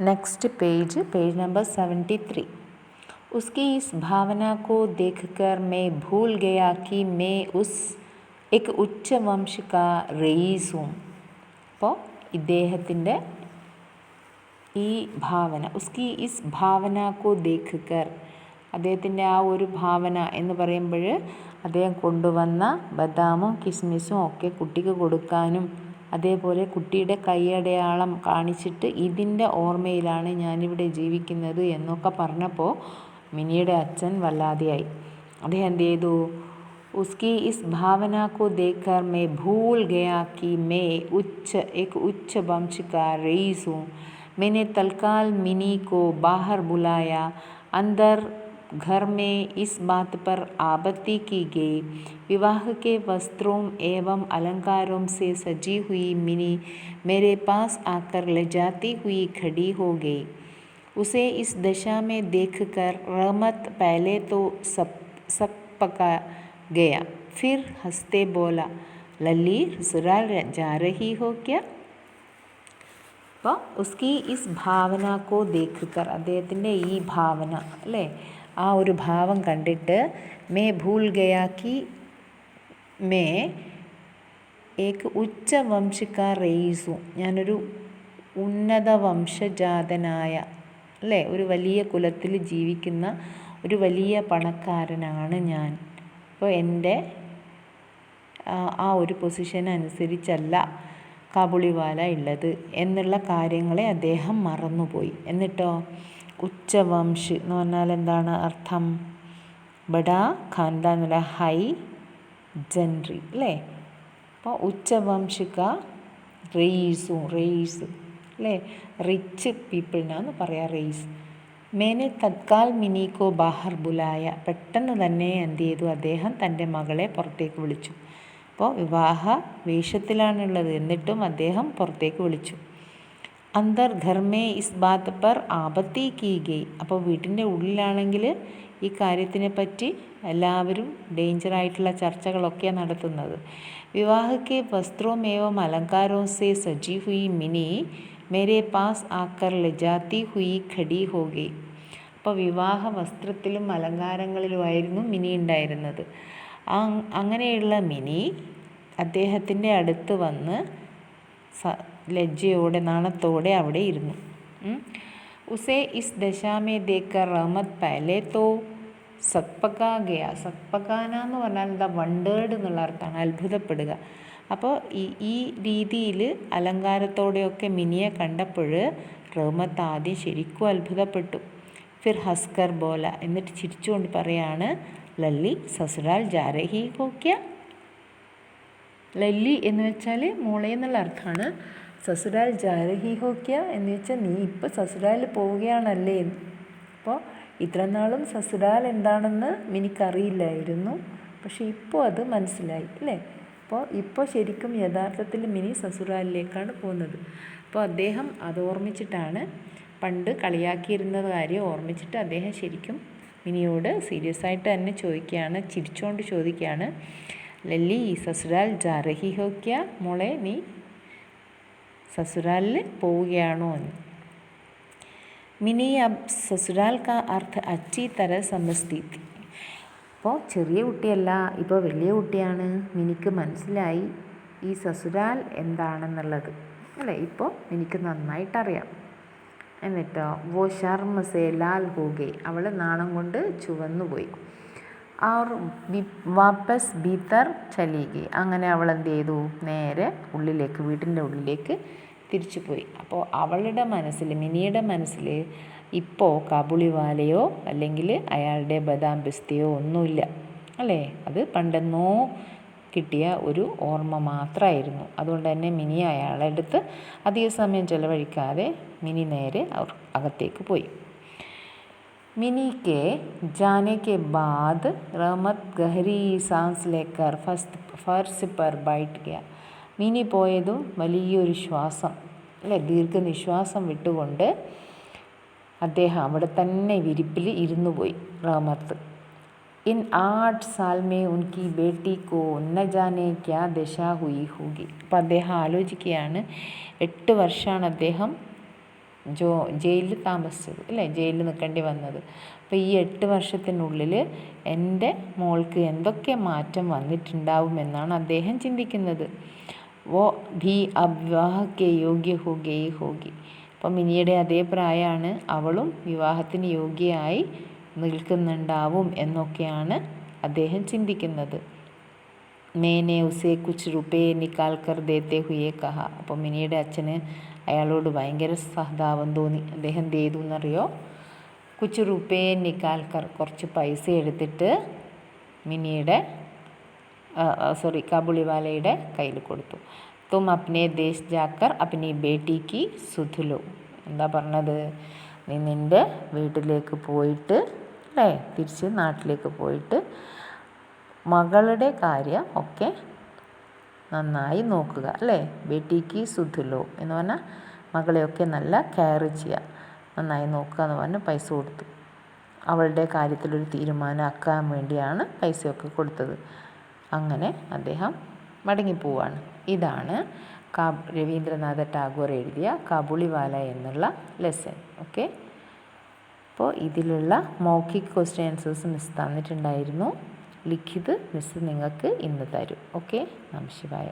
Next page number 73। उसकी इस भावना को देखकर मैं भूल गया कि मैं एक उच्च वंश का रईस हूँ. അപ്പോൾ ഇദ്ദേഹത്തിൻ്റെ ഈ ഭാവന, ഉസ്കി ഇസ് ഭാവന കോ ദേഖ് കർ, അദ്ദേഹത്തിൻ്റെ ആ ഒരു ഭാവന എന്ന് പറയുമ്പോൾ അദ്ദേഹം കൊണ്ടുവന്ന ബദാമും കിസ്മിസും ഒക്കെ കുട്ടിക്ക് കൊടുക്കാനും അതേപോലെ കുട്ടിയുടെ കൈയടയാളം കാണിച്ചിട്ട് ഇതിൻ്റെ ഓർമ്മയിലാണ് ഞാനിവിടെ ജീവിക്കുന്നത് എന്നൊക്കെ പറഞ്ഞപ്പോൾ മിനിയുടെ അച്ഛൻ വല്ലാതെയായി. അദ്ദേഹം എന്ത് ചെയ്തു? उसकी इस भावना को देखकर मैं भूल गया कि मैं एक उच्च वंश का रईस हूँ. मैंने तत्काल मिनी को बाहर बुलाया. अंदर घर में इस बात पर आपत्ति की गई. विवाह के वस्त्रों एवं अलंकारों से सजी हुई मिनी मेरे पास आकर लजाती हुई खड़ी हो गई. उसे इस दशा में देखकर रहमत पहले तो सकपका गया, फिर हंसते बोला, लल्ली ससुराल जा रही हो क्या? അപ്പോൾ ഉസ്കി ഇസ് ഭാവന കോ ദേഖ് കർ, അദ്ദേഹത്തിൻ്റെ ഈ ഭാവന അല്ലേ, ആ ഒരു ഭാവം കണ്ടിട്ട് മേ ഭൂൽ ഗയാ കി മേ ഏക് ഉച്ച വംശിക റെയ്സു, ഞാനൊരു ഉന്നത വംശജാതനായ അല്ലേ, ഒരു വലിയ കുലത്തിൽ ജീവിക്കുന്ന ഒരു വലിയ പണക്കാരനാണ് ഞാൻ. അപ്പോൾ എൻ്റെ ആ ഒരു പൊസിഷൻ അനുസരിച്ചല്ല കാബുളിവാല ഉള്ളത് എന്നുള്ള കാര്യങ്ങളെ അദ്ദേഹം മറന്നുപോയി. എന്നിട്ടോ ഉച്ചവംശ് എന്ന് പറഞ്ഞാൽ എന്താണ് അർത്ഥം? ബഡാ ഖാൻദാൻ എന്നുള്ള ഹൈ ജൻറി അല്ലേ. അപ്പോൾ ഉച്ചവംശിക റെയ്സ് അല്ലേ, റിച്ച് പീപ്പിളിനാന്ന് പറയാം റെയ്സ്. മേനെ തത്കാൽ മിനി കോ ബാഹർ ബുലായ, പെട്ടെന്ന് തന്നെ എന്ത് ചെയ്തു? അദ്ദേഹം തൻ്റെ മകളെ പുറത്തേക്ക് വിളിച്ചു. അപ്പോൾ വിവാഹ വേഷത്തിലാണുള്ളത്, എന്നിട്ടും അദ്ദേഹം പുറത്തേക്ക് വിളിച്ചു. അന്തർ ഘർമേ ഇസ് ബാത് പർ ആപത്തി കീ ഗയി, അപ്പോൾ വീട്ടിൻ്റെ ഉള്ളിലാണെങ്കിൽ ഈ കാര്യത്തിനെ പറ്റി എല്ലാവരും ഡേഞ്ചറായിട്ടുള്ള ചർച്ചകളൊക്കെയാണ് നടത്തുന്നത്. വിവാഹക്കെ വസ്ത്രവും ഏവം അലങ്കാരവും സേ സജി ഹുയി മിനി മേരെ പാസ് ആക്കർ ലജാത്തി ഹുയി ഖടി ഹോ ഗയി. അപ്പോൾ വിവാഹ വസ്ത്രത്തിലും അലങ്കാരങ്ങളിലുമായിരുന്നു മിനി ഉണ്ടായിരുന്നത്. അങ്ങനെയുള്ള മിനി അദ്ദേഹത്തിൻ്റെ അടുത്ത് വന്ന് ലജ്ജയോടെ നാണത്തോടെ അവിടെ ഇരുന്നു. ഉസേ ഇസ് ദശാമേ ദേക്കർ റഹ്മത്ത് പഹലെ തോ സക്പകാ ഗയ. സക്പകാന എന്ന് പറഞ്ഞാൽ എന്താ? വണ്ടേർഡ് എന്നുള്ള അർത്ഥമാണ്, അത്ഭുതപ്പെടുക. അപ്പോൾ ഈ രീതിയിൽ അലങ്കാരത്തോടെയൊക്കെ മിനിയെ കണ്ടപ്പോൾ റഹ്മത്ത് ആദ്യം ശരിക്കും അത്ഭുതപ്പെട്ടു. ഫിർ ഹസ്കർ ബോല, എന്നിട്ട് ചിരിച്ചുകൊണ്ട് പറയാണ്, ലല്ലി സസുരാൽ ജാ രഹി ഹോ ക്യാ? ലല്ലി എന്ന് വെച്ചാൽ മോളെ എന്നുള്ള അർത്ഥമാണ്. സസുരാൽ ജാ രഹി ഹോ ക്യാ എന്ന് വെച്ചാൽ നീ ഇപ്പോൾ സസുരാൽ പോവുകയാണല്ലേ. അപ്പോൾ ഇത്ര നാളും സസുരാൽ എന്താണെന്ന് മിനിക്കറിയില്ലായിരുന്നു, പക്ഷെ ഇപ്പോൾ അത് മനസ്സിലായി അല്ലേ. ഇപ്പോൾ ശരിക്കും യഥാർത്ഥത്തിൽ മിനി സസുരാലിലേക്കാണ് പോകുന്നത്. അപ്പോൾ അദ്ദേഹം അത് ഓർമ്മിച്ചിട്ടാണ്, പണ്ട് കളിയാക്കിയിരുന്ന കാര്യം ഓർമ്മിച്ചിട്ട് അദ്ദേഹം ശരിക്കും മിനിയോട് സീരിയസ് ആയിട്ട് തന്നെ ചോദിക്കുകയാണ്, ചിരിച്ചുകൊണ്ട് ചോദിക്കുകയാണ്, ലല്ലി സസുരാൽ ജാ രഹി ഹോ ക്യാ? മോളെ നീ സസുരാലിൽ പോവുകയാണോ എന്ന്. മിനി അബ് സസുരാൽ കാ അർത്ഥ അച്ചി തര സമസ്തി തി. അപ്പോൾ ചെറിയ കുട്ടിയല്ല, ഇപ്പോൾ വലിയ കുട്ടിയാണ്. മിനിക്ക് മനസ്സിലായി ഈ സസുരാൽ എന്താണെന്നുള്ളത് അല്ലേ. ഇപ്പോൾ മിനിക്ക് നന്നായിട്ടറിയാം. എന്നിട്ടോ വോ ശർമ്മ സേ ലാൽ ഹോ ഗയി, അവൾ നാണം കൊണ്ട് ചുവന്നുപോയി. और വാപ്പസ് ഭീതർ ചലി ഗയി, അങ്ങനെ അവൾ എന്ത് ചെയ്തു? നേരെ ഉള്ളിലേക്ക്, വീട്ടിൻ്റെ ഉള്ളിലേക്ക് തിരിച്ചു പോയി. അപ്പോൾ അവളുടെ മനസ്സിൽ, മിനിയുടെ മനസ്സിൽ ഇപ്പോൾ കാബുളിവാലയോ അല്ലെങ്കിൽ അയാളുടെ ബദാം പിസ്തയോ ഒന്നുമില്ല അല്ലേ. അത് പണ്ടെന്നോ കിട്ടിയ ഒരു ഓർമ്മ മാത്രമായിരുന്നു. അതുകൊണ്ട് തന്നെ മിനി അയാളുടെ അടുത്ത് അധിക സമയം ചിലവഴിക്കാതെ മിനി നേരെ അകത്തേക്ക് പോയി. मिनी के जाने के बाद रहमत गहरी सांस लेकर फर्श पर बैठ गया. മിനി പോയതും വലിയൊരു ശ്വാസം അല്ലേ, ദീർഘനിശ്വാസം വിട്ടുകൊണ്ട് അദ്ദേഹം അവിടെ തന്നെ വിരിപ്പിൽ ഇരുന്നു പോയി. റഹ്മത്ത് इन 8 साल में उनकी बेटी को न जाने क्या दशा हुई होगी. അപ്പോൾ അദ്ദേഹം ആലോചിക്കുകയാണ്, 8 വർഷമാണ് അദ്ദേഹം ജയിലിൽ താമസിച്ചത് അല്ലേ, ജയിലിൽ നിൽക്കേണ്ടി വന്നത്. അപ്പോൾ ഈ 8 വർഷത്തിനുള്ളിൽ എൻ്റെ മോൾക്ക് എന്തൊക്കെ മാറ്റം വന്നിട്ടുണ്ടാവുമെന്നാണ് അദ്ദേഹം ചിന്തിക്കുന്നത്. വോ ഭി അബ് വിവാഹ കെ യോഗ്യ ഹോ ഗയി ഹോഗി. അപ്പം മിനിയുടെ അതേ പ്രായമാണ്, അവളും വിവാഹത്തിന് യോഗ്യയായി നിൽക്കുന്നുണ്ടാവും എന്നൊക്കെയാണ് അദ്ദേഹം ചിന്തിക്കുന്നത്. മേനെ ഉസേ കുച്ച് റുപേ നിക്കാൽ കർ ദേത്തെ ഹുയെ കഹ. അപ്പോൾ മിനിയുടെ അച്ഛന് അയാളോട് ഭയങ്കര സഹതാപം തോന്നി. അദ്ദേഹം എന്ത് ചെയ്തു എന്നറിയോ? കുച്ച് റുപേ നിക്കാൽ കർ, കുറച്ച് പൈസ എടുത്തിട്ട് മിനിയുടെ കാബുളിവാലയുടെ കയ്യിൽ കൊടുത്തു. തും അപ്നെ ദേശ് ജാക്കർ അപ്നി ബേട്ടിക്ക് സുധുലോ. എന്താ പറഞ്ഞത്? നീ നിൻ്റെ വീട്ടിലേക്ക് പോയിട്ട് അല്ലേ, തിരിച്ച് നാട്ടിലേക്ക് പോയിട്ട് മകളുടെ കാര്യം ഒക്കെ നന്നായി നോക്കുക അല്ലേ. ബേട്ടിക്ക് സുധുലോ എന്ന് പറഞ്ഞാൽ മകളെയൊക്കെ നല്ല കെയർ ചെയ്യുക, നന്നായി നോക്കുക എന്ന് പറഞ്ഞ് പൈസ കൊടുത്തു. അവളുടെ കാര്യത്തിലൊരു തീരുമാനമാക്കാൻ വേണ്ടിയാണ് പൈസയൊക്കെ കൊടുത്തത്. അങ്ങനെ അദ്ദേഹം മടങ്ങിപ്പോവാണ്. ഇതാണ് രവീന്ദ്രനാഥ ടാഗോർ എഴുതിയ കാബുളിവാല എന്നുള്ള ലെസൺ. ഓക്കെ, അപ്പോൾ ഇതിലുള്ള മൗഖിക് ക്വസ്റ്റ്യൻ ആൻസേഴ്സ് മിസ് തന്നിട്ടുണ്ടായിരുന്നു. ലിഖിത് മിസ് നിങ്ങൾക്ക് ഇന്ന് തരും. ഓക്കെ, നമഃ ശിവായ.